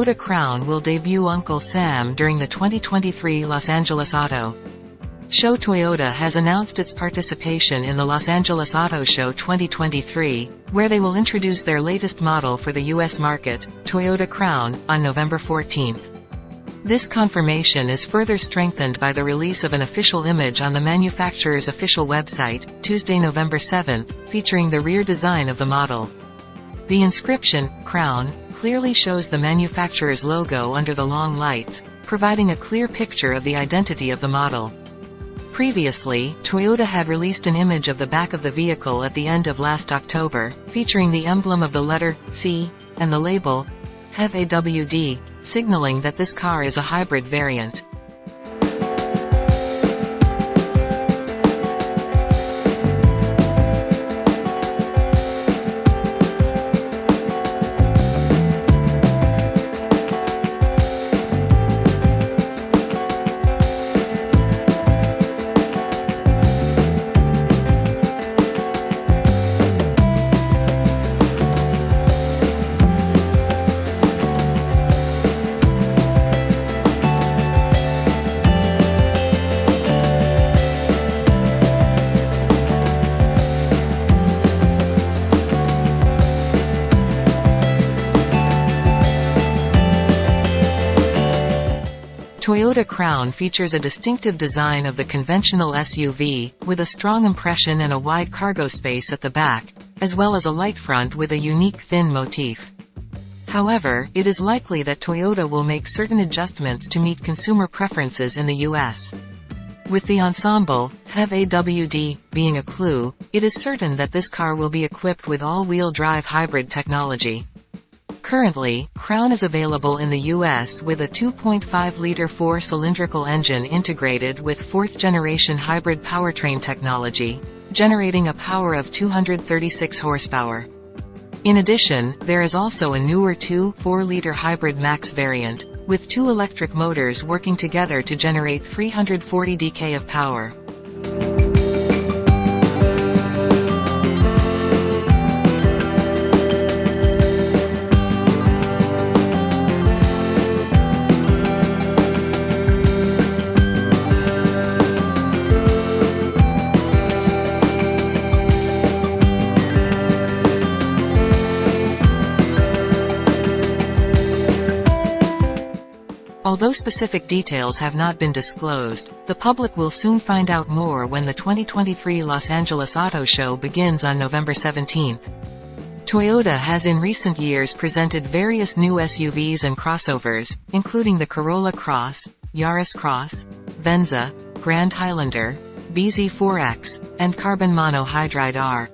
Toyota Crown will debut Uncle Sam during the 2023 Los Angeles Auto Show. Toyota has announced its participation in the Los Angeles Auto Show 2023, where they will introduce their latest model for the U.S. market, Toyota Crown, on November 14. This confirmation is further strengthened by the release of an official image on the manufacturer's official website, Tuesday, November 7, featuring the rear design of the model. The inscription, Crown, clearly shows the manufacturer's logo under the long lights, providing a clear picture of the identity of the model. Previously, Toyota had released an image of the back of the vehicle at the end of last October, featuring the emblem of the letter C and the label HEV AWD, signaling that this car is a hybrid variant. Toyota Crown features a distinctive design of the conventional SUV, with a strong impression and a wide cargo space at the back, as well as a light front with a unique thin motif. However, it is likely that Toyota will make certain adjustments to meet consumer preferences in the US. With the ensemble, HEV AWD, being a clue, it is certain that this car will be equipped with all-wheel drive hybrid technology. Currently, Crown is available in the US with a 2.5-liter 4-cylindrical engine integrated with fourth-generation hybrid powertrain technology, generating a power of 236 horsepower. In addition, there is also a newer 2.4-liter hybrid max variant, with two electric motors working together to generate 340 dk of power. Although specific details have not been disclosed, the public will soon find out more when the 2023 Los Angeles Auto Show begins on November 17. Toyota has in recent years presented various new SUVs and crossovers, including the Corolla Cross, Yaris Cross, Venza, Grand Highlander, BZ4X, and Carbon Mono Hydride R.